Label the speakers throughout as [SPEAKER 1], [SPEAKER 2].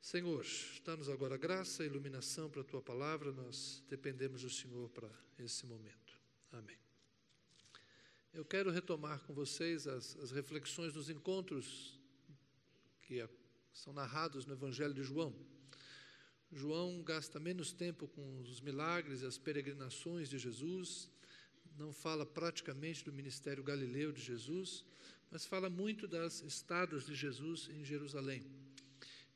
[SPEAKER 1] Senhor, dá-nos agora graça e iluminação para a Tua palavra, nós dependemos do Senhor para esse momento. Amém. Eu quero retomar com vocês as reflexões dos encontros que são narrados no Evangelho de João. João gasta menos tempo com os milagres e as peregrinações de Jesus, não fala praticamente do ministério galileu de Jesus, mas fala muito das estadas de Jesus em Jerusalém.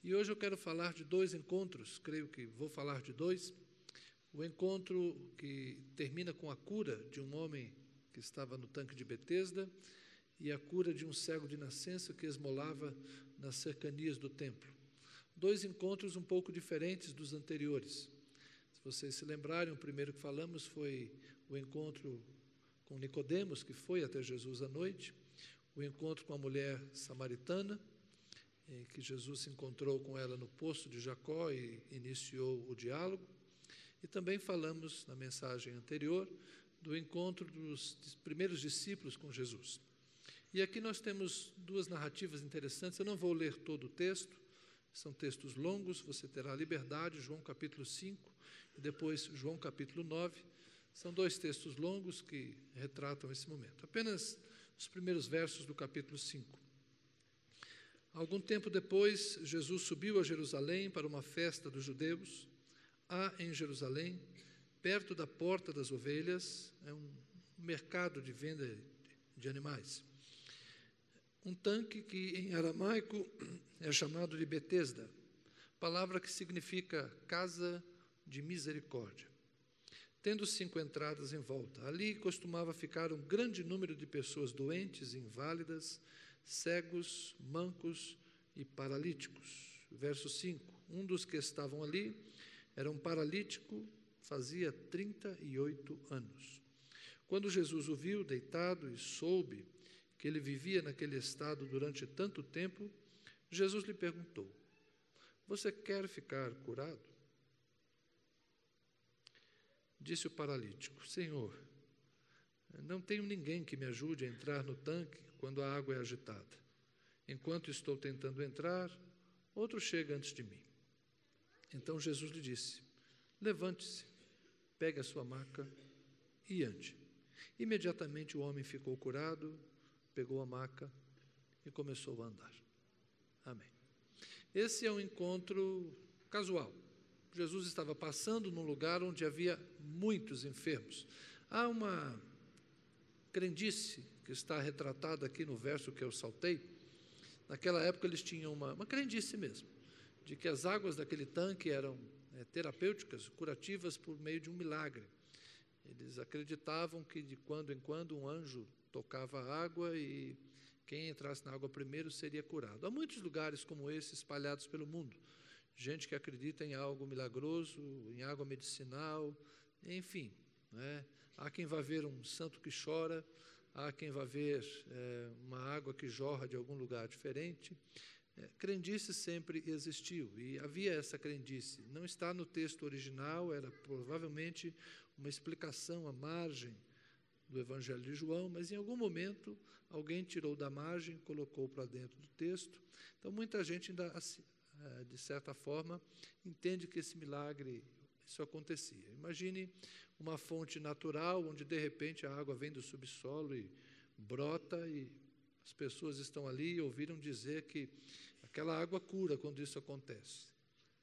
[SPEAKER 1] E hoje eu quero falar de dois encontros, creio que vou falar de dois. O encontro que termina com a cura de um homem que estava no tanque de Betesda e a cura de um cego de nascença que esmolava nas cercanias do templo. Dois encontros um pouco diferentes dos anteriores. Se vocês se lembrarem, o primeiro que falamos foi o encontro com Nicodemos, que foi até Jesus à noite, o encontro com a mulher samaritana, em que Jesus se encontrou com ela no poço de Jacó e iniciou o diálogo. E também falamos, na mensagem anterior, do encontro dos primeiros discípulos com Jesus. E aqui nós temos duas narrativas interessantes. Eu não vou ler todo o texto, são textos longos, você terá liberdade, João capítulo 5 e depois João capítulo 9. São dois textos longos que retratam esse momento. Apenas os primeiros versos do capítulo 5. Algum tempo depois, Jesus subiu a Jerusalém para uma festa dos judeus. Há em Jerusalém, perto da Porta das Ovelhas, é um mercado de venda de animais. Um tanque que em aramaico é chamado de Betesda, palavra que significa casa de misericórdia. Tendo 5 entradas em volta, ali costumava ficar um grande número de pessoas doentes, inválidas, cegos, mancos e paralíticos. Verso 5, um dos que estavam ali era um paralítico, fazia 38 anos. Quando Jesus o viu deitado e soube que ele vivia naquele estado durante tanto tempo, Jesus lhe perguntou: você quer ficar curado? Disse o paralítico: Senhor, não tenho ninguém que me ajude a entrar no tanque quando a água é agitada. Enquanto estou tentando entrar, outro chega antes de mim. Então Jesus lhe disse: levante-se, pegue a sua maca e ande. Imediatamente o homem ficou curado, pegou a maca e começou a andar. Amém. Esse é um encontro casual. Jesus estava passando num lugar onde havia muitos enfermos. Há uma crendice que está retratada aqui no verso que eu saltei. Naquela época eles tinham uma crendice mesmo, de que as águas daquele tanque eram terapêuticas, curativas por meio de um milagre. Eles acreditavam que de quando em quando um anjo tocava a água e quem entrasse na água primeiro seria curado. Há muitos lugares como esse espalhados pelo mundo. Gente que acredita em algo milagroso, em água medicinal, enfim. Há quem vá ver um santo que chora, há quem vá ver uma água que jorra de algum lugar diferente. Crendice sempre existiu e havia essa crendice. Não está no texto original, era provavelmente uma explicação à margem do Evangelho de João, mas em algum momento alguém tirou da margem, colocou para dentro do texto. Então muita gente ainda, de certa forma, entende que esse milagre, isso acontecia. Imagine uma fonte natural, onde de repente a água vem do subsolo e brota e as pessoas estão ali e ouviram dizer que aquela água cura quando isso acontece.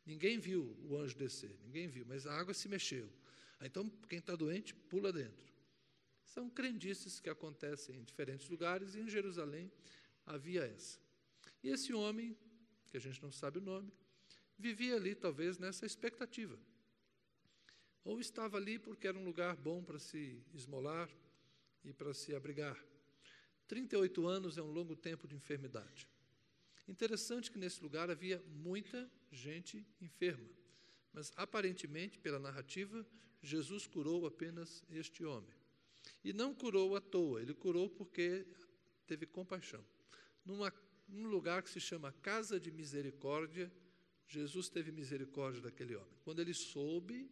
[SPEAKER 1] Ninguém viu o anjo descer, ninguém viu, mas a água se mexeu. Então, quem está doente, pula dentro. São crendices que acontecem em diferentes lugares e em Jerusalém havia essa. E esse homem, que a gente não sabe o nome, vivia ali talvez nessa expectativa. Ou estava ali porque era um lugar bom para se esmolar e para se abrigar. 38 anos é um longo tempo de enfermidade. Interessante que nesse lugar havia muita gente enferma, mas aparentemente, pela narrativa, Jesus curou apenas este homem. E não curou à toa, ele curou porque teve compaixão. Num lugar que se chama Casa de Misericórdia, Jesus teve misericórdia daquele homem. Quando ele soube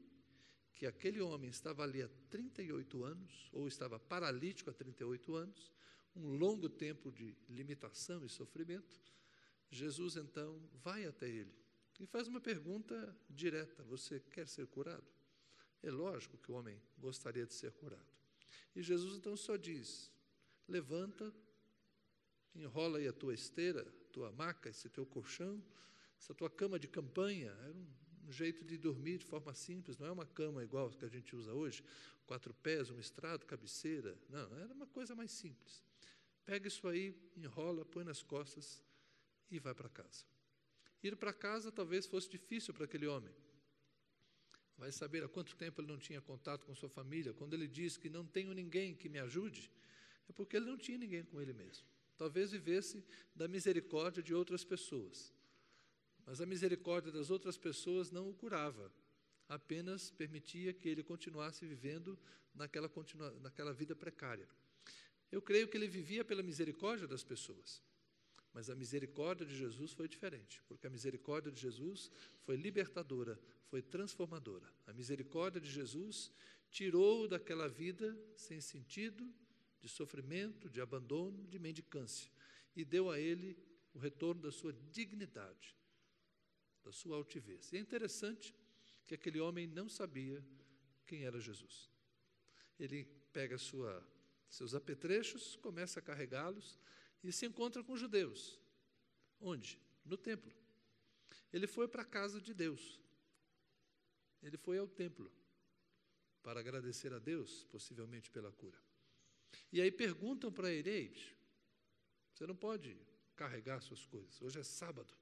[SPEAKER 1] que aquele homem estava ali há 38 anos, ou estava paralítico há 38 anos, um longo tempo de limitação e sofrimento, Jesus então vai até ele, e faz uma pergunta direta: você quer ser curado? É lógico que o homem gostaria de ser curado. E Jesus então só diz: levanta, enrola aí a tua esteira, tua maca, esse teu colchão, essa tua cama de campanha. Era um jeito de dormir de forma simples, não é uma cama igual que a gente usa hoje, 4 pés, um estrado, cabeceira. Não, era uma coisa mais simples. Pega isso aí, enrola, põe nas costas e vai para casa. Ir para casa talvez fosse difícil para aquele homem. Vai saber há quanto tempo ele não tinha contato com sua família. Quando ele diz que não tenho ninguém que me ajude, é porque ele não tinha ninguém com ele mesmo. Talvez vivesse da misericórdia de outras pessoas. Mas a misericórdia das outras pessoas não o curava, apenas permitia que ele continuasse vivendo naquela vida precária. Eu creio que ele vivia pela misericórdia das pessoas, mas a misericórdia de Jesus foi diferente, porque a misericórdia de Jesus foi libertadora, foi transformadora. A misericórdia de Jesus tirou daquela vida sem sentido, de sofrimento, de abandono, de mendicância, e deu a ele o retorno da sua dignidade, da sua altivez. E é interessante que aquele homem não sabia quem era Jesus. Ele pega seus apetrechos, começa a carregá-los e se encontra com os judeus. Onde? No templo. Ele foi para a casa de Deus. Ele foi ao templo para agradecer a Deus, possivelmente pela cura. E aí perguntam para ele: ei, você não pode carregar suas coisas, hoje é sábado,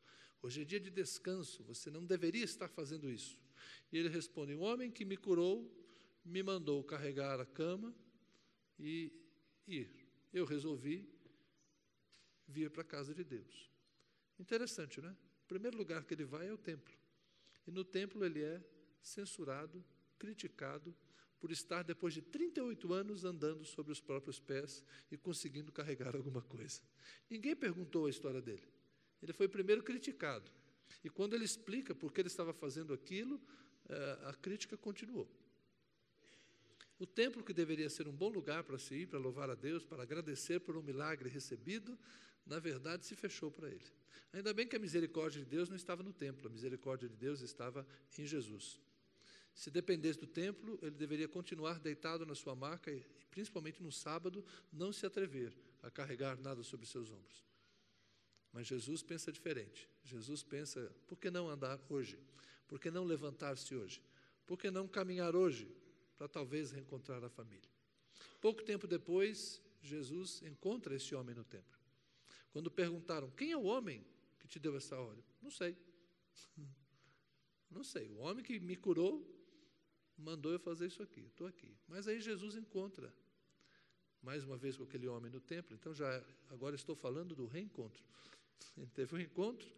[SPEAKER 1] hoje é dia de descanso, você não deveria estar fazendo isso. E ele responde: o homem que me curou me mandou carregar a cama e ir. Eu resolvi vir para a casa de Deus. Interessante, não é? O primeiro lugar que ele vai é o templo. E no templo ele é censurado, criticado, por estar, depois de 38 anos, andando sobre os próprios pés e conseguindo carregar alguma coisa. Ninguém perguntou a história dele. Ele foi primeiro criticado. E quando ele explica por que ele estava fazendo aquilo, a crítica continuou. O templo, que deveria ser um bom lugar para se ir, para louvar a Deus, para agradecer por um milagre recebido, na verdade se fechou para ele. Ainda bem que a misericórdia de Deus não estava no templo, a misericórdia de Deus estava em Jesus. Se dependesse do templo, ele deveria continuar deitado na sua maca e, principalmente no sábado, não se atrever a carregar nada sobre seus ombros. Mas Jesus pensa diferente. Jesus pensa: por que não andar hoje? Por que não levantar-se hoje? Por que não caminhar hoje para talvez reencontrar a família? Pouco tempo depois, Jesus encontra esse homem no templo. Quando perguntaram: quem é o homem que te deu essa ordem? Não sei. Não sei. O homem que me curou mandou eu fazer isso aqui. Estou aqui. Mas aí Jesus encontra mais uma vez com aquele homem no templo. Então agora estou falando do reencontro. Ele teve um encontro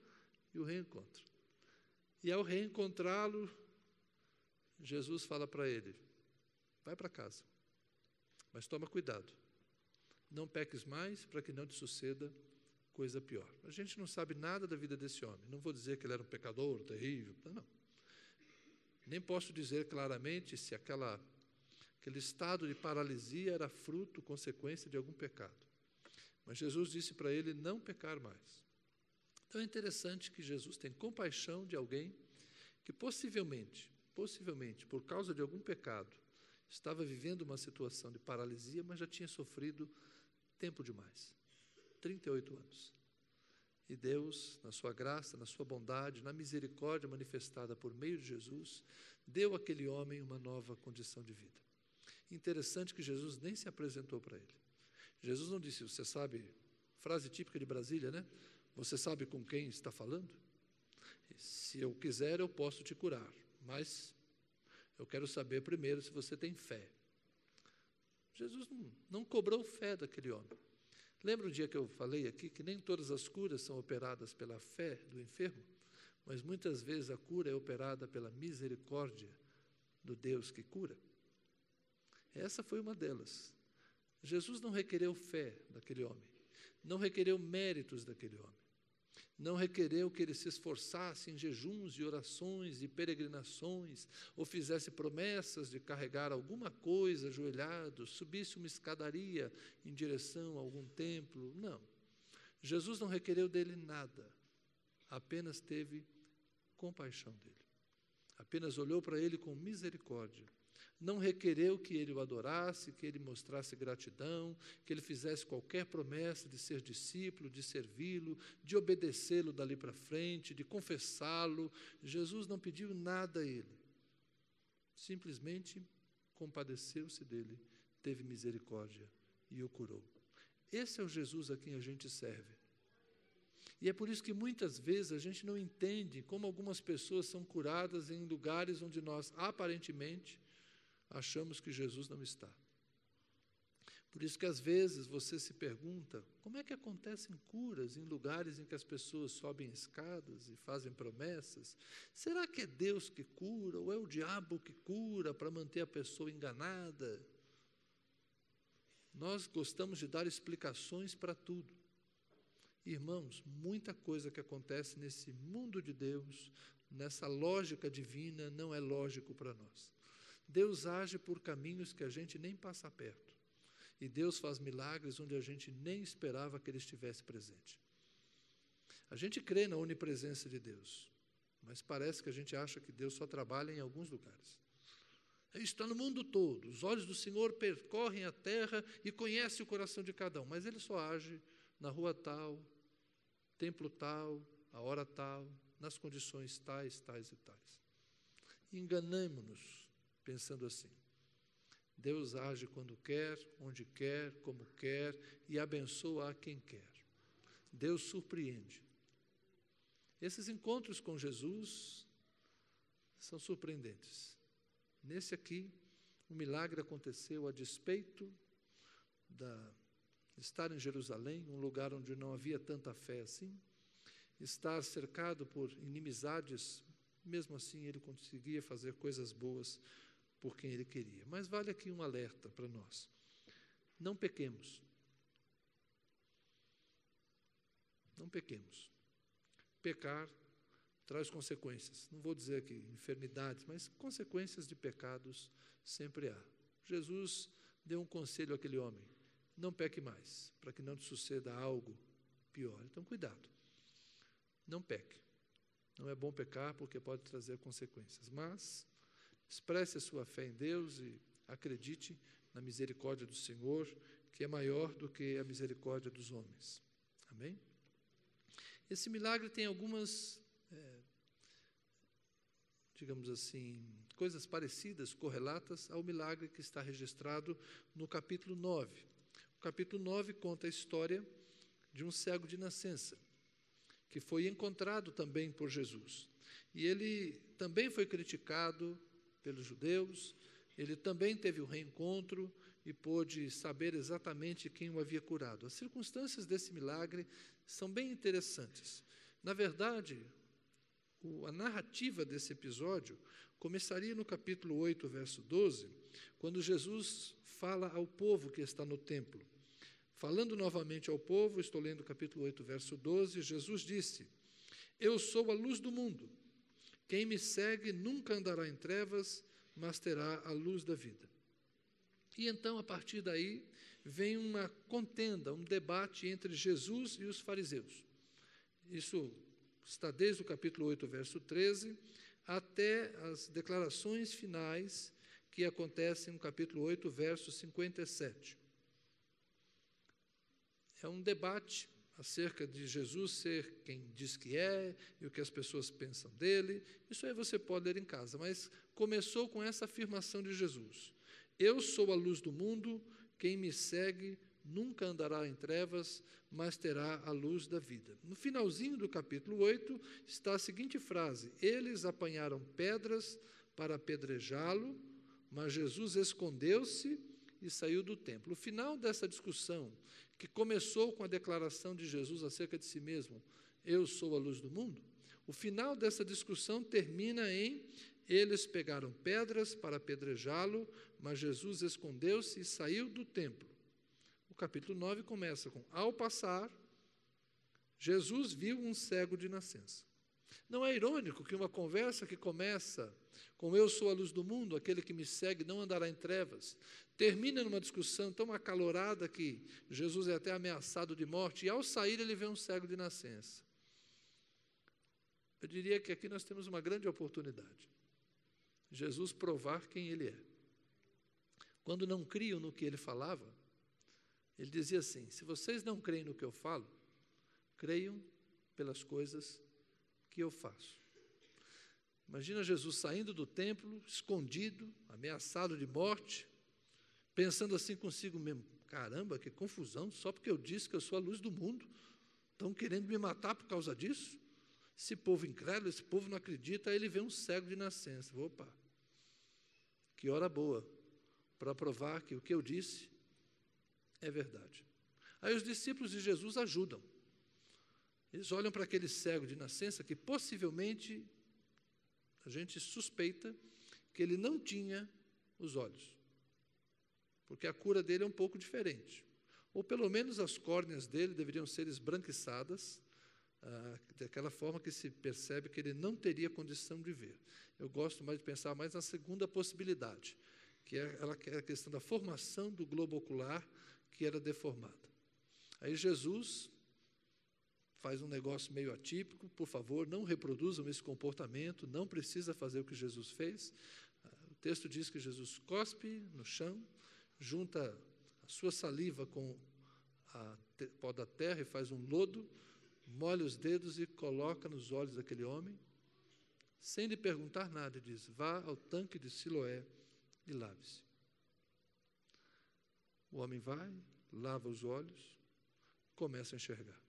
[SPEAKER 1] e o reencontro. E ao reencontrá-lo, Jesus fala para ele: vai para casa, mas toma cuidado, não peques mais para que não te suceda coisa pior. A gente não sabe nada da vida desse homem. Não vou dizer que ele era um pecador terrível, não. Nem posso dizer claramente se aquele estado de paralisia era fruto, consequência de algum pecado. Mas Jesus disse para ele não pecar mais. Então é interessante que Jesus tem compaixão de alguém que possivelmente, por causa de algum pecado, estava vivendo uma situação de paralisia, mas já tinha sofrido tempo demais, 38 anos. E Deus, na sua graça, na sua bondade, na misericórdia manifestada por meio de Jesus, deu àquele homem uma nova condição de vida. Interessante que Jesus nem se apresentou para ele. Jesus não disse: você sabe, frase típica de Brasília, né? Você sabe com quem está falando? Se eu quiser, eu posso te curar, mas eu quero saber primeiro se você tem fé. Jesus não cobrou fé daquele homem. Lembra um dia que eu falei aqui que nem todas as curas são operadas pela fé do enfermo, mas muitas vezes a cura é operada pela misericórdia do Deus que cura? Essa foi uma delas. Jesus não requereu fé daquele homem, não requereu méritos daquele homem, não requereu que ele se esforçasse em jejuns e orações e peregrinações, ou fizesse promessas de carregar alguma coisa ajoelhado, subisse uma escadaria em direção a algum templo. Não. Jesus não requereu dele nada, apenas teve compaixão dele. Apenas olhou para ele com misericórdia. Não requereu que ele o adorasse, que ele mostrasse gratidão, que ele fizesse qualquer promessa de ser discípulo, de servi-lo, de obedecê-lo dali para frente, de confessá-lo. Jesus não pediu nada a ele. Simplesmente compadeceu-se dele, teve misericórdia e o curou. Esse é o Jesus a quem a gente serve. E é por isso que muitas vezes a gente não entende como algumas pessoas são curadas em lugares onde nós, aparentemente, achamos que Jesus não está. Por isso que às vezes você se pergunta, como é que acontecem curas em lugares em que as pessoas sobem escadas e fazem promessas? Será que é Deus que cura ou é o diabo que cura para manter a pessoa enganada? Nós gostamos de dar explicações para tudo. Irmãos, muita coisa que acontece nesse mundo de Deus, nessa lógica divina, não é lógico para nós. Deus age por caminhos que a gente nem passa perto. E Deus faz milagres onde a gente nem esperava que Ele estivesse presente. A gente crê na onipresença de Deus, mas parece que a gente acha que Deus só trabalha em alguns lugares. Ele está no mundo todo, os olhos do Senhor percorrem a terra e conhecem o coração de cada um, mas Ele só age na rua tal, templo tal, a hora tal, nas condições tais, tais e tais. Enganamo-nos pensando assim. Deus age quando quer, onde quer, como quer e abençoa a quem quer. Deus surpreende. Esses encontros com Jesus são surpreendentes. Nesse aqui, o milagre aconteceu a despeito de estar em Jerusalém, um lugar onde não havia tanta fé assim, estar cercado por inimizades, mesmo assim ele conseguia fazer coisas boas por quem ele queria. Mas vale aqui um alerta para nós. Não pequemos. Não pequemos. Pecar traz consequências. Não vou dizer aqui enfermidades, mas consequências de pecados sempre há. Jesus deu um conselho àquele homem: não peque mais, para que não te suceda algo pior. Então, cuidado. Não peque. Não é bom pecar porque pode trazer consequências, mas expresse a sua fé em Deus e acredite na misericórdia do Senhor, que é maior do que a misericórdia dos homens. Amém? Esse milagre tem algumas, digamos assim, coisas parecidas, correlatas ao milagre que está registrado no capítulo 9. O capítulo 9 conta a história de um cego de nascença, que foi encontrado também por Jesus. E ele também foi criticado pelos judeus, ele também teve o reencontro e pôde saber exatamente quem o havia curado. As circunstâncias desse milagre são bem interessantes. Na verdade, a narrativa desse episódio começaria no capítulo 8, verso 12, quando Jesus fala ao povo que está no templo. Falando novamente ao povo, estou lendo o capítulo 8, verso 12, Jesus disse: eu sou a luz do mundo. Quem me segue nunca andará em trevas, mas terá a luz da vida. E então, a partir daí, vem uma contenda, um debate entre Jesus e os fariseus. Isso está desde o capítulo 8, verso 13, até as declarações finais que acontecem no capítulo 8, verso 57. É um debate acerca de Jesus ser quem diz que é e o que as pessoas pensam dele. Isso aí você pode ler em casa, mas começou com essa afirmação de Jesus: eu sou a luz do mundo, quem me segue nunca andará em trevas, mas terá a luz da vida. No finalzinho do capítulo 8 está a seguinte frase: eles apanharam pedras para apedrejá-lo, mas Jesus escondeu-se e saiu do templo. O final dessa discussão, que começou com a declaração de Jesus acerca de si mesmo, eu sou a luz do mundo, o final dessa discussão termina em: eles pegaram pedras para apedrejá-lo, mas Jesus escondeu-se e saiu do templo. O capítulo 9 começa com: ao passar, Jesus viu um cego de nascença. Não é irônico que uma conversa que começa com eu sou a luz do mundo, aquele que me segue não andará em trevas, termina numa discussão tão acalorada que Jesus é até ameaçado de morte, e ao sair ele vê um cego de nascença. Eu diria que aqui nós temos uma grande oportunidade. Jesus provar quem Ele é. Quando não criam no que Ele falava, Ele dizia assim: se vocês não creem no que eu falo, creiam pelas coisas que eu faço. Imagina Jesus saindo do templo, escondido, ameaçado de morte, pensando assim consigo mesmo: caramba, que confusão, só porque eu disse que eu sou a luz do mundo, estão querendo me matar por causa disso? Esse povo incrédulo, esse povo não acredita. Aí ele vê um cego de nascença. Opa, que hora boa para provar que o que eu disse é verdade. Aí os discípulos de Jesus ajudam. Eles olham para aquele cego de nascença que possivelmente a gente suspeita que ele não tinha os olhos, porque a cura dele é um pouco diferente. Ou pelo menos as córneas dele deveriam ser esbranquiçadas, daquela forma que se percebe que ele não teria condição de ver. Eu gosto mais de pensar mais na segunda possibilidade, que é a questão da formação do globo ocular, que era deformada. Aí Jesus faz um negócio meio atípico: por favor, não reproduzam esse comportamento, não precisa fazer o que Jesus fez. O texto diz que Jesus cospe no chão, junta a sua saliva com a pó da terra e faz um lodo, molha os dedos e coloca nos olhos daquele homem, sem lhe perguntar nada, diz: vá ao tanque de Siloé e lave-se. O homem vai, lava os olhos, começa a enxergar.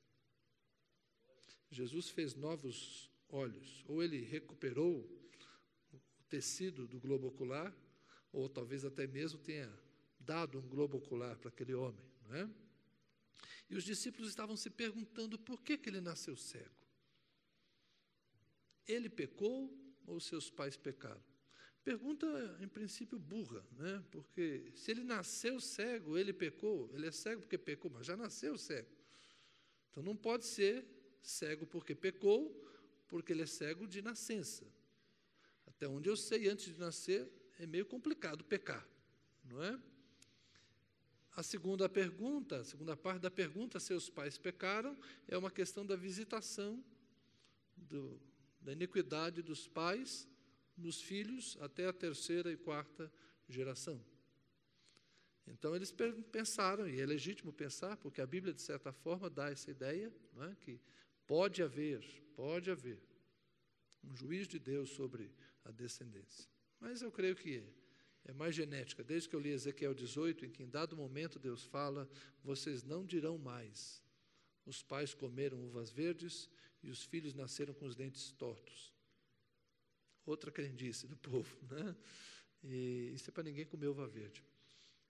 [SPEAKER 1] Jesus fez novos olhos, ou ele recuperou o tecido do globo ocular, ou talvez até mesmo tenha dado um globo ocular para aquele homem, não é? E os discípulos estavam se perguntando por que ele nasceu cego. Ele pecou ou seus pais pecaram? Pergunta, em princípio, burra, né? Porque se ele nasceu cego, ele pecou, ele é cego porque pecou, mas já nasceu cego. Então não pode ser cego porque pecou, porque ele é cego de nascença. Até onde eu sei, antes de nascer, é meio complicado pecar, não é? A segunda parte da pergunta, seus pais pecaram, é uma questão da visitação da iniquidade dos pais nos filhos até a terceira e quarta geração. Então eles pensaram, e é legítimo pensar, porque a Bíblia, de certa forma, dá essa ideia, não é? Que pode haver um juízo de Deus sobre a descendência. Mas eu creio que é mais genética. Desde que eu li Ezequiel 18, em que em dado momento Deus fala: vocês não dirão mais, os pais comeram uvas verdes e os filhos nasceram com os dentes tortos. Outra crendice do povo, né? E isso é para ninguém comer uva verde.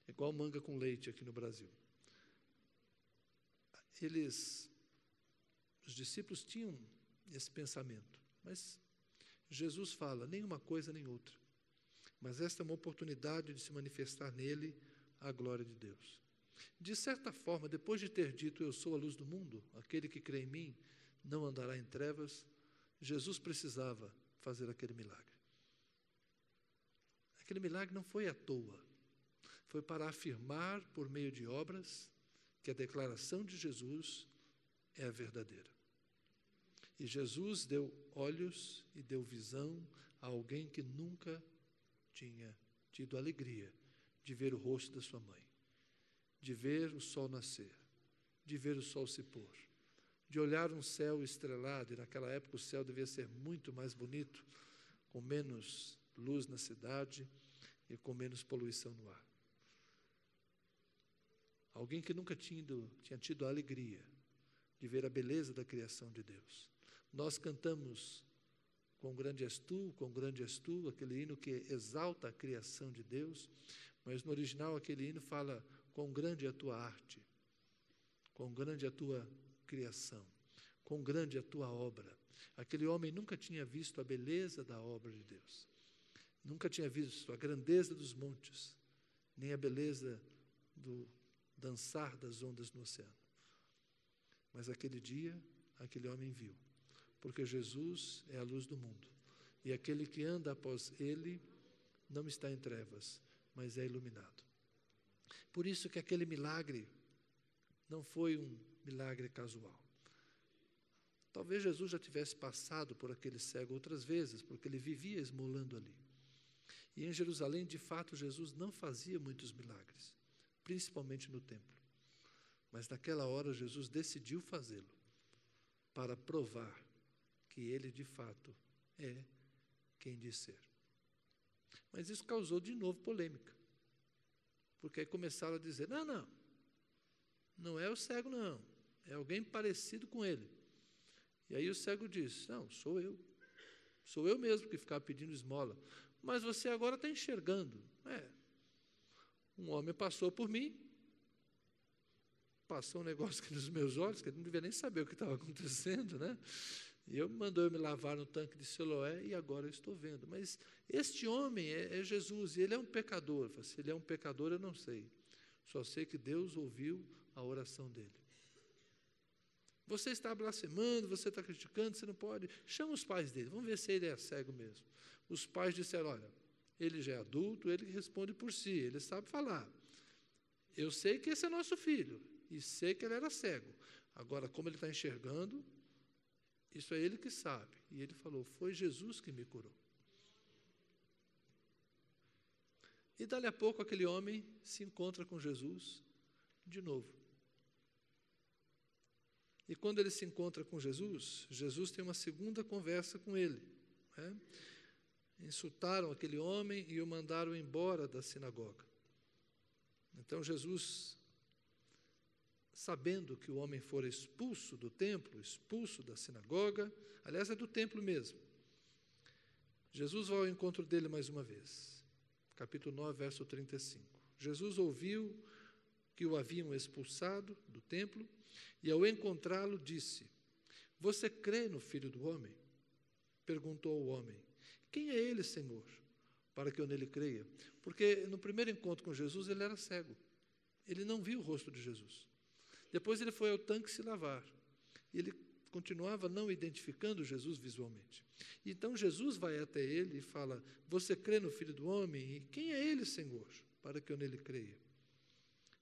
[SPEAKER 1] É igual manga com leite aqui no Brasil. Os discípulos tinham esse pensamento, mas Jesus fala: nem uma coisa nem outra. Mas esta é uma oportunidade de se manifestar nele a glória de Deus. De certa forma, depois de ter dito: eu sou a luz do mundo, aquele que crê em mim não andará em trevas, Jesus precisava fazer aquele milagre. Aquele milagre não foi à toa, foi para afirmar por meio de obras que a declaração de Jesus é a verdadeira. E Jesus deu olhos e deu visão a alguém que nunca tinha tido a alegria de ver o rosto da sua mãe, de ver o sol nascer, de ver o sol se pôr, de olhar um céu estrelado, e naquela época o céu devia ser muito mais bonito, com menos luz na cidade e com menos poluição no ar. Alguém que nunca tinha tido a alegria de ver a beleza da criação de Deus. Nós cantamos quão grande és tu, aquele hino que exalta a criação de Deus, mas no original aquele hino fala: quão grande é a tua arte, quão grande é a tua criação, quão grande é a tua obra. Aquele homem nunca tinha visto a beleza da obra de Deus, nunca tinha visto a grandeza dos montes, nem a beleza do dançar das ondas no oceano. Mas aquele dia, aquele homem viu, porque Jesus é a luz do mundo, e aquele que anda após ele não está em trevas, mas é iluminado. Por isso que aquele milagre não foi um milagre casual. Talvez Jesus já tivesse passado por aquele cego outras vezes, porque ele vivia esmolando ali. E em Jerusalém, de fato, Jesus não fazia muitos milagres, principalmente no templo. Mas naquela hora Jesus decidiu fazê-lo, para provar que ele de fato é quem diz ser. Mas isso causou de novo polêmica, porque aí começaram a dizer, não é o cego não, é alguém parecido com ele. E aí o cego disse, não, sou eu mesmo que ficava pedindo esmola, mas você agora está enxergando. Um homem passou por mim, passou um negócio aqui nos meus olhos, que ele não devia nem saber o que estava acontecendo, né? E mandou eu me lavar no tanque de Siloé e agora eu estou vendo. Mas este homem é Jesus e ele é um pecador. Se ele é um pecador, eu não sei. Só sei que Deus ouviu a oração dele. Você está blasfemando, você está criticando, você não pode. Chama os pais dele, vamos ver se ele é cego mesmo. Os pais disseram, olha, ele já é adulto, ele responde por si, ele sabe falar. Eu sei que esse é nosso filho, e sei que ele era cego. Agora, como ele está enxergando, isso é ele que sabe. E ele falou, foi Jesus que me curou. E dali a pouco aquele homem se encontra com Jesus de novo. E quando ele se encontra com Jesus, Jesus tem uma segunda conversa com ele. Insultaram aquele homem e o mandaram embora da sinagoga. Então Jesus, sabendo que o homem fora expulso do templo, expulso da sinagoga, aliás, é do templo mesmo, Jesus vai ao encontro dele mais uma vez. Capítulo 9, verso 35. Jesus ouviu que o haviam expulsado do templo, e ao encontrá-lo disse, você crê no Filho do Homem? Perguntou o homem, quem é ele, Senhor, para que eu nele creia? Porque no primeiro encontro com Jesus ele era cego, ele não viu o rosto de Jesus. Depois ele foi ao tanque se lavar, e ele continuava não identificando Jesus visualmente. Então Jesus vai até ele e fala, você crê no Filho do Homem? E quem é ele, Senhor, para que eu nele creia?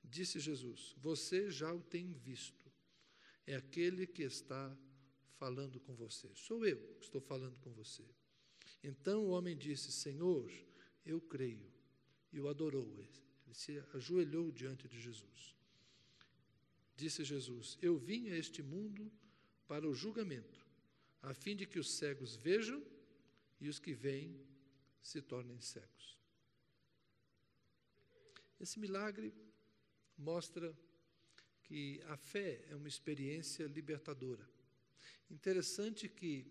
[SPEAKER 1] Disse Jesus, você já o tem visto, é aquele que está falando com você. Sou eu que estou falando com você. Então o homem disse, Senhor, eu creio. E o adorou. Ele se ajoelhou diante de Jesus. Disse Jesus, eu vim a este mundo para o julgamento, a fim de que os cegos vejam e os que veem se tornem cegos. Esse milagre mostra que a fé é uma experiência libertadora. Interessante que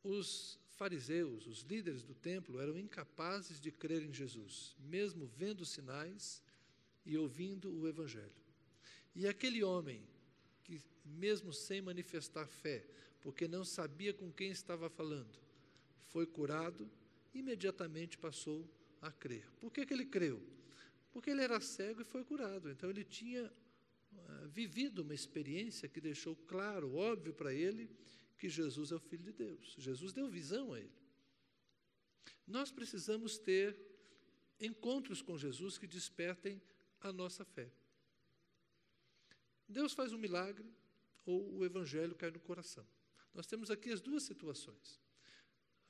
[SPEAKER 1] os fariseus, os líderes do templo, eram incapazes de crer em Jesus, mesmo vendo sinais e ouvindo o Evangelho. E aquele homem, que mesmo sem manifestar fé, porque não sabia com quem estava falando, foi curado, imediatamente passou a crer. Por que ele creu? Porque ele era cego e foi curado. Então ele tinha vivido uma experiência que deixou claro, óbvio para ele, que Jesus é o Filho de Deus. Jesus deu visão a ele. Nós precisamos ter encontros com Jesus que despertem a nossa fé. Deus faz um milagre ou o Evangelho cai no coração. Nós temos aqui as duas situações.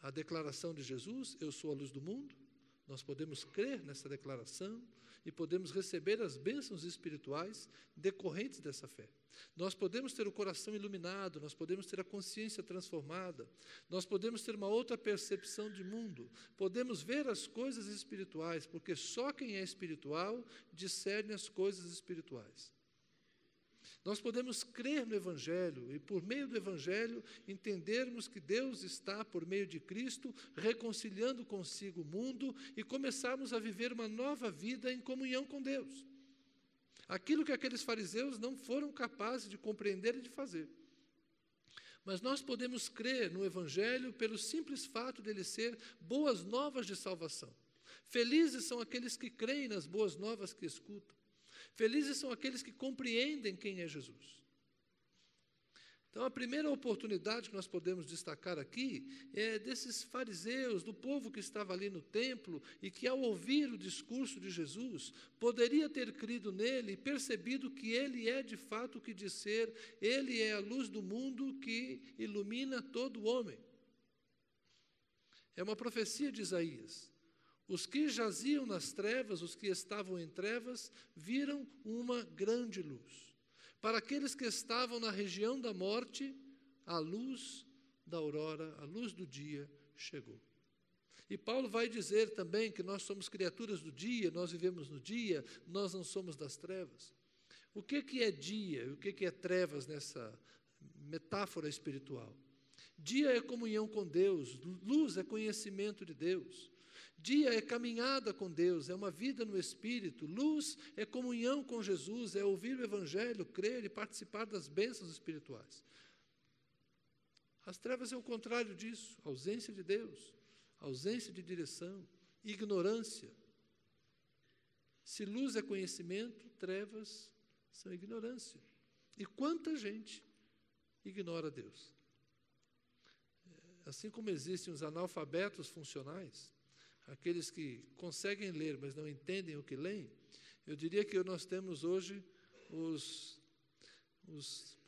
[SPEAKER 1] A declaração de Jesus, eu sou a luz do mundo, nós podemos crer nessa declaração e podemos receber as bênçãos espirituais decorrentes dessa fé. Nós podemos ter o coração iluminado, nós podemos ter a consciência transformada, nós podemos ter uma outra percepção de mundo, podemos ver as coisas espirituais, porque só quem é espiritual discerne as coisas espirituais. Nós podemos crer no Evangelho e, por meio do Evangelho, entendermos que Deus está, por meio de Cristo, reconciliando consigo o mundo e começarmos a viver uma nova vida em comunhão com Deus. Aquilo que aqueles fariseus não foram capazes de compreender e de fazer. Mas nós podemos crer no Evangelho pelo simples fato de ele ser boas novas de salvação. Felizes são aqueles que creem nas boas novas que escutam. Felizes são aqueles que compreendem quem é Jesus. Então, a primeira oportunidade que nós podemos destacar aqui é desses fariseus, do povo que estava ali no templo e que, ao ouvir o discurso de Jesus, poderia ter crido nele e percebido que ele é de fato o que diz ser, ele é a luz do mundo que ilumina todo homem. É uma profecia de Isaías. Os que jaziam nas trevas, os que estavam em trevas, viram uma grande luz. Para aqueles que estavam na região da morte, a luz da aurora, a luz do dia chegou. E Paulo vai dizer também que nós somos criaturas do dia, nós vivemos no dia, nós não somos das trevas. O que é dia e o que é trevas nessa metáfora espiritual? Dia é comunhão com Deus, luz é conhecimento de Deus. Dia é caminhada com Deus, é uma vida no Espírito. Luz é comunhão com Jesus, é ouvir o Evangelho, crer e participar das bênçãos espirituais. As trevas é o contrário disso, ausência de Deus, ausência de direção, ignorância. Se luz é conhecimento, trevas são ignorância. E quanta gente ignora Deus. Assim como existem os analfabetos funcionais, aqueles que conseguem ler, mas não entendem o que leem, eu diria que nós temos hoje os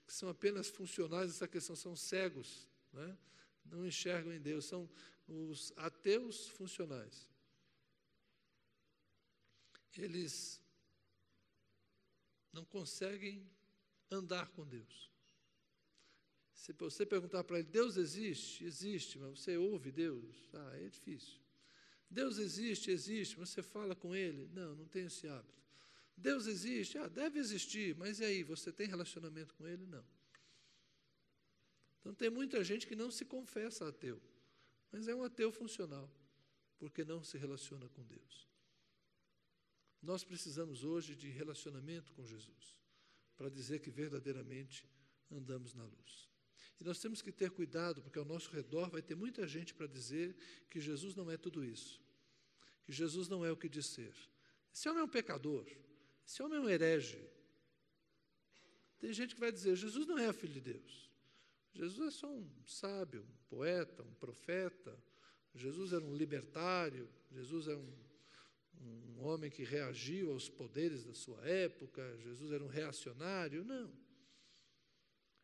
[SPEAKER 1] que são apenas funcionais dessa questão, são cegos, né? Não enxergam em Deus, são os ateus funcionais. Eles não conseguem andar com Deus. Se você perguntar para ele, Deus existe? Existe, mas você ouve Deus? É difícil. Deus existe, mas você fala com Ele? Não tenho esse hábito. Deus existe? Deve existir, mas e aí, você tem relacionamento com Ele? Não. Então tem muita gente que não se confessa ateu, mas é um ateu funcional, porque não se relaciona com Deus. Nós precisamos hoje de relacionamento com Jesus, para dizer que verdadeiramente andamos na luz. E nós temos que ter cuidado, porque ao nosso redor vai ter muita gente para dizer que Jesus não é tudo isso, que Jesus não é o que diz ser. Esse homem é um pecador, esse homem é um herege. Tem gente que vai dizer, Jesus não é filho de Deus, Jesus é só um sábio, um poeta, um profeta, Jesus era um libertário, Jesus é um homem que reagiu aos poderes da sua época, Jesus era um reacionário. Não.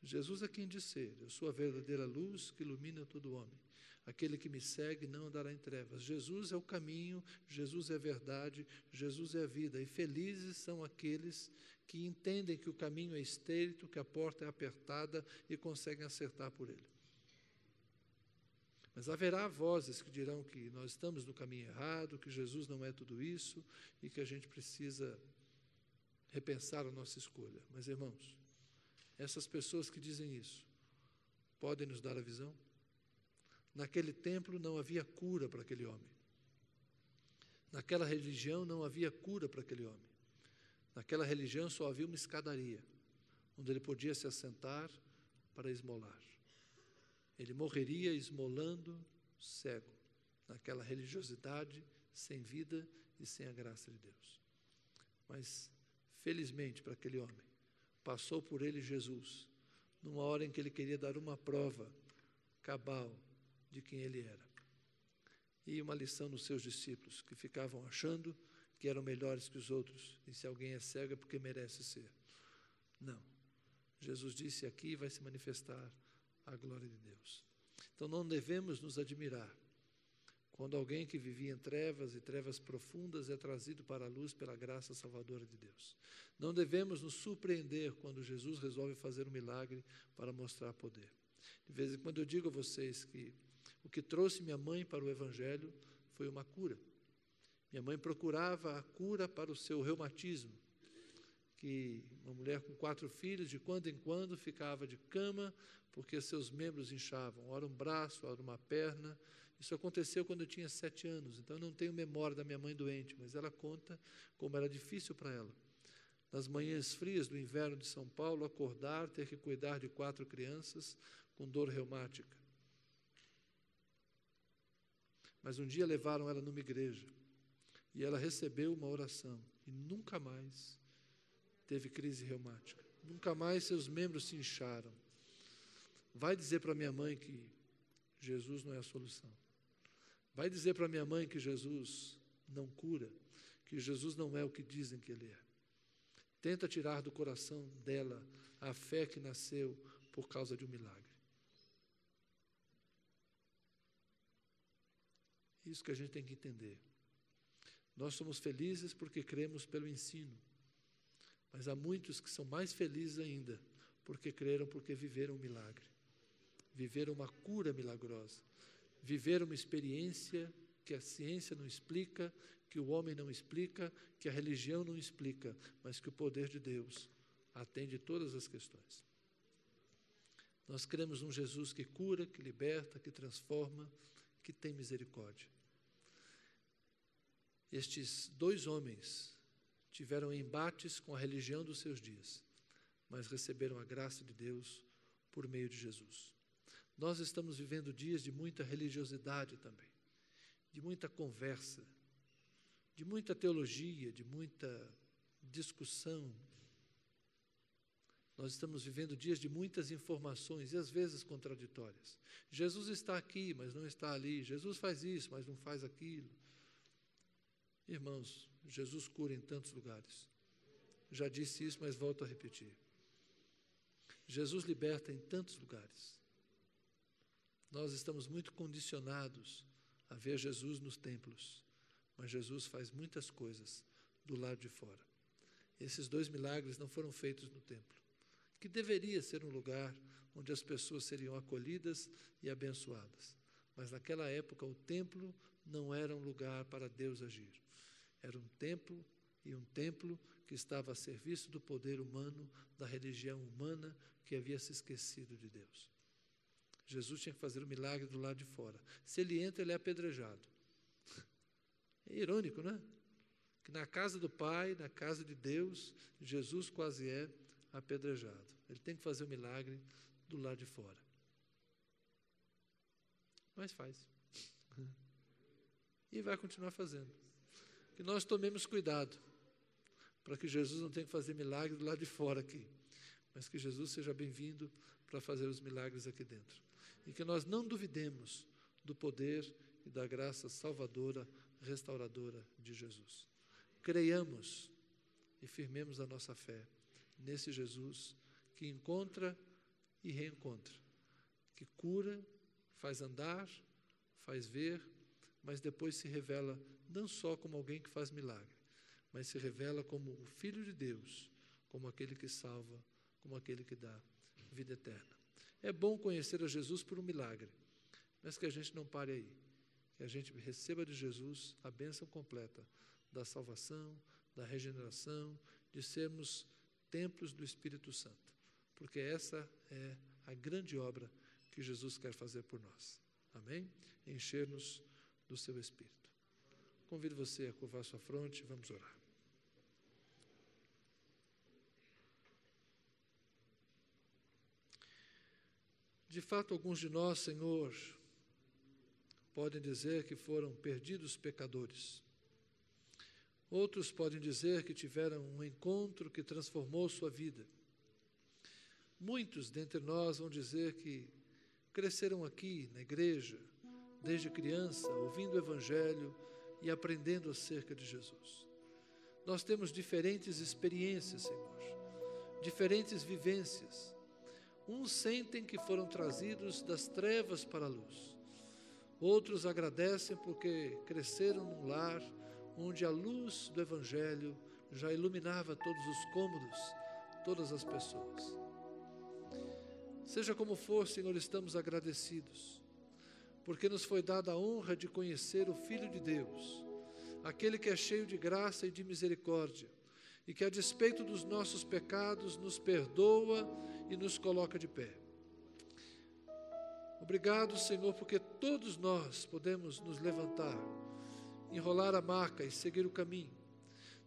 [SPEAKER 1] Jesus é quem diz ser, eu sou a verdadeira luz que ilumina todo homem. Aquele que me segue não andará em trevas. Jesus é o caminho, Jesus é a verdade, Jesus é a vida. E felizes são aqueles que entendem que o caminho é estreito, que a porta é apertada e conseguem acertar por ele. Mas haverá vozes que dirão que nós estamos no caminho errado, que Jesus não é tudo isso e que a gente precisa repensar a nossa escolha. Mas, irmãos, essas pessoas que dizem isso podem nos dar a visão? Naquele templo não havia cura para aquele homem. Naquela religião não havia cura para aquele homem. Naquela religião só havia uma escadaria, onde ele podia se assentar para esmolar. Ele morreria esmolando cego, naquela religiosidade sem vida e sem a graça de Deus. Mas, felizmente para aquele homem, passou por ele Jesus, numa hora em que ele queria dar uma prova cabal de quem ele era. E uma lição nos seus discípulos, que ficavam achando que eram melhores que os outros, e se alguém é cego é porque merece ser. Não. Jesus disse, aqui vai se manifestar a glória de Deus. Então não devemos nos admirar quando alguém que vivia em trevas e trevas profundas é trazido para a luz pela graça salvadora de Deus. Não devemos nos surpreender quando Jesus resolve fazer um milagre para mostrar poder. De vez em quando eu digo a vocês que o que trouxe minha mãe para o Evangelho foi uma cura. Minha mãe procurava a cura para o seu reumatismo, que uma mulher com 4 filhos, de quando em quando, ficava de cama, porque seus membros inchavam, ora um braço, ora uma perna. Isso aconteceu quando eu tinha 7 anos, então eu não tenho memória da minha mãe doente, mas ela conta como era difícil para ela. Nas manhãs frias do inverno de São Paulo, acordar, ter que cuidar de 4 crianças com dor reumática. Mas um dia levaram ela numa igreja, e ela recebeu uma oração, e nunca mais teve crise reumática. Nunca mais seus membros se incharam. vai dizer para minha mãe que Jesus não é a solução. Vai dizer para minha mãe que Jesus não cura, que Jesus não é o que dizem que Ele é. Tenta tirar do coração dela a fé que nasceu por causa de um milagre. Isso que a gente tem que entender. Nós somos felizes porque cremos pelo ensino, mas há muitos que são mais felizes ainda porque creram, porque viveram um milagre, viveram uma cura milagrosa, viveram uma experiência que a ciência não explica, que o homem não explica, que a religião não explica, mas que o poder de Deus atende todas as questões. Nós cremos num Jesus que cura, que liberta, que transforma, que tem misericórdia. Estes 2 homens tiveram embates com a religião dos seus dias, mas receberam a graça de Deus por meio de Jesus. Nós estamos vivendo dias de muita religiosidade também, de muita conversa, de muita teologia, de muita discussão. Nós estamos vivendo dias de muitas informações e às vezes contraditórias. Jesus está aqui, mas não está ali. Jesus faz isso, mas não faz aquilo. Irmãos, Jesus cura em tantos lugares. Já disse isso, mas volto a repetir. Jesus liberta em tantos lugares. Nós estamos muito condicionados a ver Jesus nos templos, mas Jesus faz muitas coisas do lado de fora. Esses 2 milagres não foram feitos no templo, que deveria ser um lugar onde as pessoas seriam acolhidas e abençoadas. Mas naquela época o templo não era um lugar para Deus agir. Era um templo que estava a serviço do poder humano, da religião humana que havia se esquecido de Deus. Jesus tinha que fazer o milagre do lado de fora. Se ele entra, ele é apedrejado. É irônico, não é? Que na casa do Pai, na casa de Deus, Jesus quase é apedrejado. Ele tem que fazer o milagre do lado de fora. Mas faz. E vai continuar fazendo. Que nós tomemos cuidado, para que Jesus não tenha que fazer milagre do lado de fora aqui, mas que Jesus seja bem-vindo para fazer os milagres aqui dentro. E que nós não duvidemos do poder e da graça salvadora, restauradora de Jesus. Creiamos e firmemos a nossa fé nesse Jesus que encontra e reencontra, que cura, faz andar, faz ver, mas depois se revela não só como alguém que faz milagre, mas se revela como o Filho de Deus, como aquele que salva, como aquele que dá vida eterna. É bom conhecer a Jesus por um milagre, mas que a gente não pare aí, que a gente receba de Jesus a bênção completa da salvação, da regeneração, de sermos templos do Espírito Santo, porque essa é a grande obra que Jesus quer fazer por nós. Amém? Encher-nos do seu Espírito. Convido você a curvar sua fronte e vamos orar. De fato, alguns de nós, Senhor, podem dizer que foram perdidos pecadores. Outros podem dizer que tiveram um encontro que transformou sua vida. Muitos dentre nós vão dizer que cresceram aqui na igreja, desde criança, ouvindo o Evangelho e aprendendo acerca de Jesus. Nós temos diferentes experiências, Senhor, diferentes vivências. Uns sentem que foram trazidos das trevas para a luz. Outros agradecem porque cresceram num lar onde a luz do Evangelho já iluminava todos os cômodos, todas as pessoas. Seja como for, Senhor, estamos agradecidos, porque nos foi dada a honra de conhecer o Filho de Deus, aquele que é cheio de graça e de misericórdia, e que a despeito dos nossos pecados nos perdoa e nos coloca de pé. Obrigado, Senhor, porque todos nós podemos nos levantar, enrolar a maca e seguir o caminho.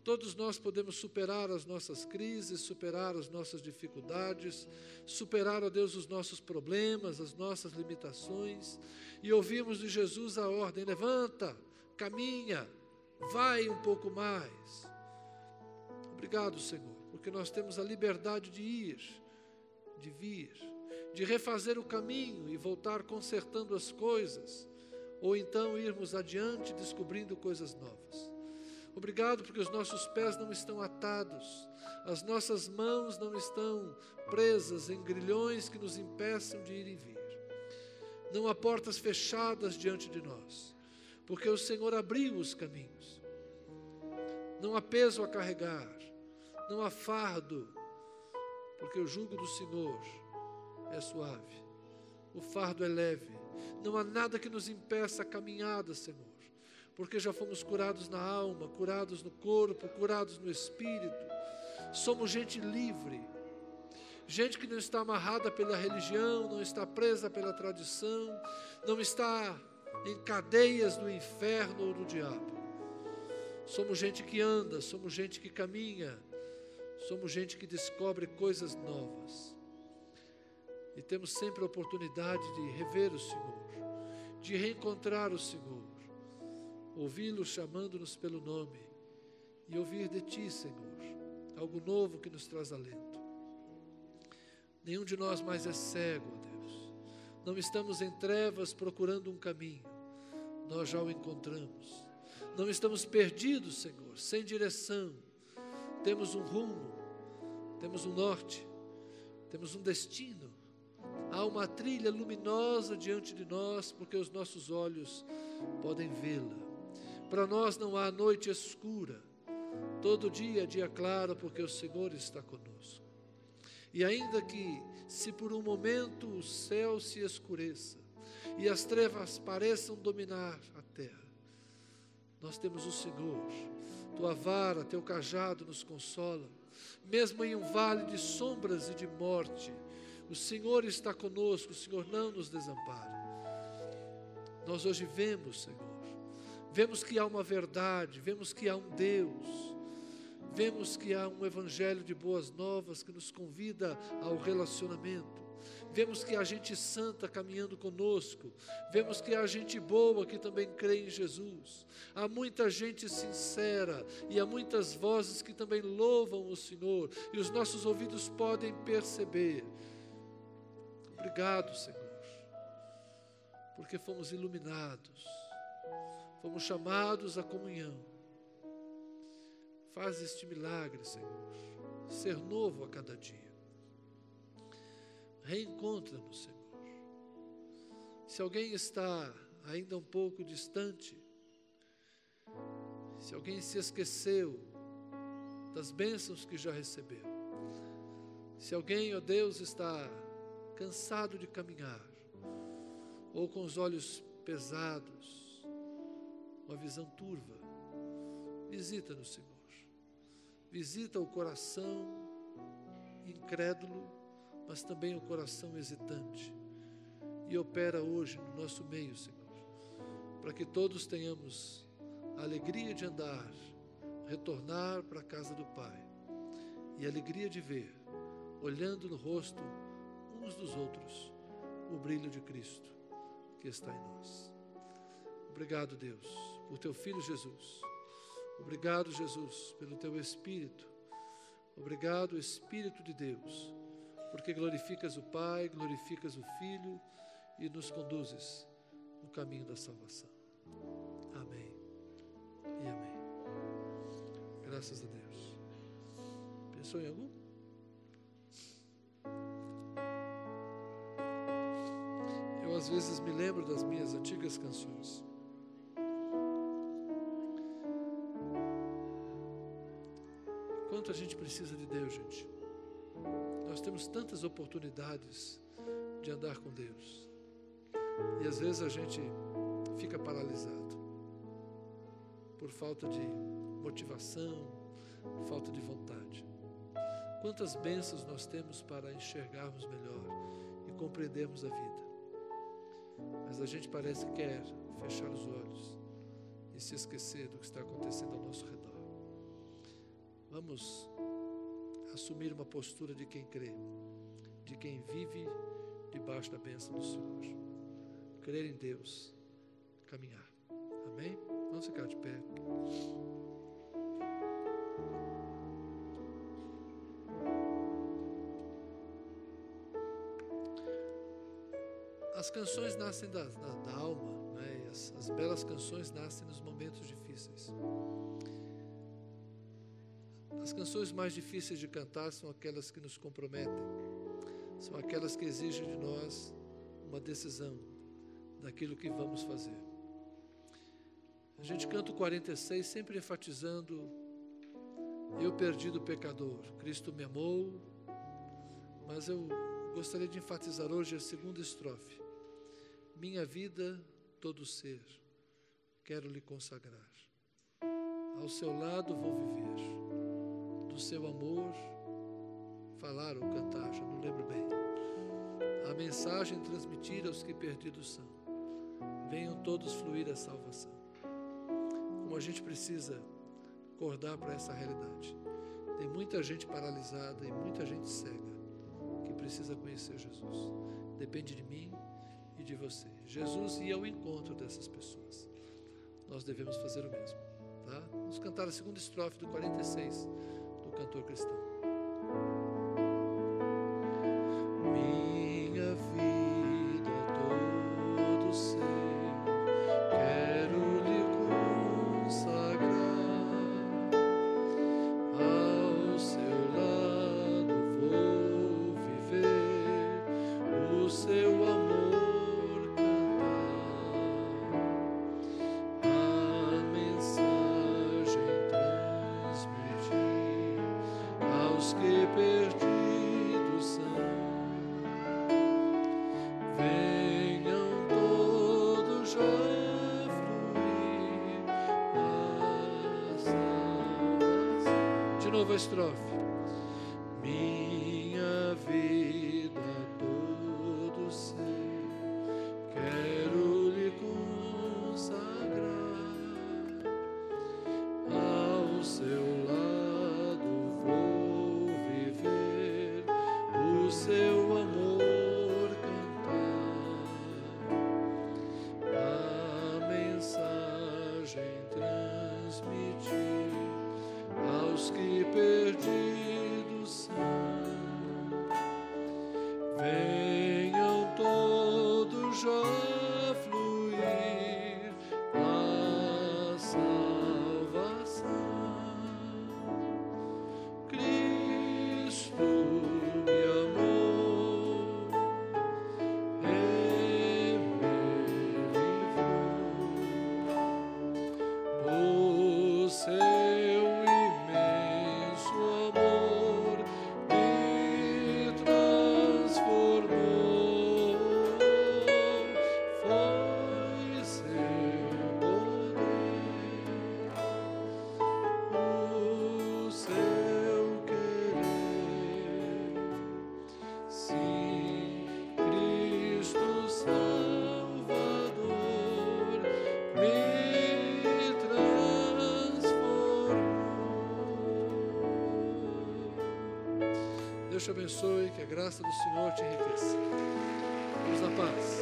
[SPEAKER 1] Todos nós podemos superar as nossas crises, superar as nossas dificuldades, superar, ó Deus, os nossos problemas, as nossas limitações, e ouvimos de Jesus a ordem: levanta, caminha, vai um pouco mais. Obrigado, Senhor, porque nós temos a liberdade de ir, de vir, de refazer o caminho e voltar consertando as coisas, ou então irmos adiante descobrindo coisas novas. Obrigado porque os nossos pés não estão atados, as nossas mãos não estão presas em grilhões que nos impeçam de ir e vir. Não há portas fechadas diante de nós, porque o Senhor abriu os caminhos. Não há peso a carregar, não há fardo, porque o jugo do Senhor é suave, o fardo é leve. Não há nada que nos impeça a caminhada, Senhor, porque já fomos curados na alma, curados no corpo, curados no espírito. Somos gente livre, gente que não está amarrada pela religião, não está presa pela tradição, não está em cadeias do inferno ou do diabo. Somos gente que anda, somos gente que caminha, somos gente que descobre coisas novas. E temos sempre a oportunidade de rever o Senhor, de reencontrar o Senhor, ouvi-lo chamando-nos pelo nome e ouvir de Ti, Senhor, algo novo que nos traz alento. Nenhum de nós mais é cego, ó Deus. Não estamos em trevas procurando um caminho, nós já o encontramos. Não estamos perdidos, Senhor, sem direção. Temos um rumo, temos um norte, temos um destino. Há uma trilha luminosa diante de nós, porque os nossos olhos podem vê-la. Para nós não há noite escura, todo dia é dia claro, porque o Senhor está conosco. E ainda que, se por um momento o céu se escureça, e as trevas pareçam dominar a terra, nós temos o Senhor. Tua vara, teu cajado nos consola. Mesmo em um vale de sombras e de morte, o Senhor está conosco, o Senhor não nos desampara. Nós hoje vemos, Senhor, vemos que há uma verdade, vemos que há um Deus, vemos que há um evangelho de boas novas que nos convida ao relacionamento. Vemos que há gente santa caminhando conosco, vemos que há gente boa que também crê em Jesus. Há muita gente sincera e há muitas vozes que também louvam o Senhor, e os nossos ouvidos podem perceber. Obrigado, Senhor, porque fomos iluminados, fomos chamados à comunhão. Faz este milagre, Senhor, ser novo a cada dia. Reencontra-nos, Senhor. Se alguém está ainda um pouco distante, se alguém se esqueceu das bênçãos que já recebeu, se alguém, ó Deus, está cansado de caminhar, ou com os olhos pesados, uma visão turva, visita-nos, Senhor. Visita o coração incrédulo, mas também o coração hesitante, e opera hoje no nosso meio, Senhor, para que todos tenhamos a alegria de andar, retornar para a casa do Pai, e a alegria de ver, olhando no rosto uns dos outros, o brilho de Cristo que está em nós. Obrigado, Deus, por teu Filho Jesus. Obrigado, Jesus, pelo teu Espírito. Obrigado, Espírito de Deus, porque glorificas o Pai, glorificas o Filho e nos conduzes no caminho da salvação. Amém e amém. Graças a Deus. Pensou em algum? Eu às vezes me lembro das minhas antigas canções. Quanto a gente precisa de Deus, gente. Nós temos tantas oportunidades de andar com Deus, e às vezes a gente fica paralisado por falta de motivação, falta de vontade. Quantas bênçãos nós temos para enxergarmos melhor e compreendermos a vida, mas a gente parece que quer fechar os olhos e se esquecer do que está acontecendo ao nosso redor. Vamos assumir uma postura de quem crê, de quem vive debaixo da bênção do Senhor. Crer em Deus, caminhar. Amém? Vamos ficar de pé. canções nascem da alma, né? As belas canções nascem nos momentos difíceis. As canções mais difíceis de cantar são aquelas que nos comprometem, são aquelas que exigem de nós uma decisão daquilo que vamos fazer. A gente canta o 46 sempre enfatizando: eu perdido pecador, Cristo me amou. Mas eu gostaria de enfatizar hoje a segunda estrofe: minha vida, todo ser, quero lhe consagrar. Ao seu lado vou viver, do seu amor falar ou cantar, já não lembro bem. A mensagem transmitir aos que perdidos são, venham todos fluir a salvação. Como a gente precisa acordar para essa realidade. Tem muita gente paralisada e muita gente cega que precisa conhecer Jesus. Depende de mim e de você. Jesus ia ao encontro dessas pessoas. Nós devemos fazer o mesmo, tá? Vamos cantar a segunda estrofe do 46 do cantor cristão. Minha vida, todo ser, quero lhe consagrar. Ao seu lado vou viver, o seu amor cantar. A mensagem transmitir aos que perdidos são. Venham todos já fluir a salvação. De novo a estrofe. Minha vida, todo ser, quero lhe consagrar. Ao seu lado vou viver, o seu amor cantar. A mensagem transmitir aos que perdidos são. Venham todos já fluir a salvação. Cristo me amou e me livrou. O seu imenso amor me transformou. Foi seu poder, o seu querer. Sim, Cristo Salvador me transformou. Deus te abençoe, que a graça do Senhor te enriqueça. Vamos na paz.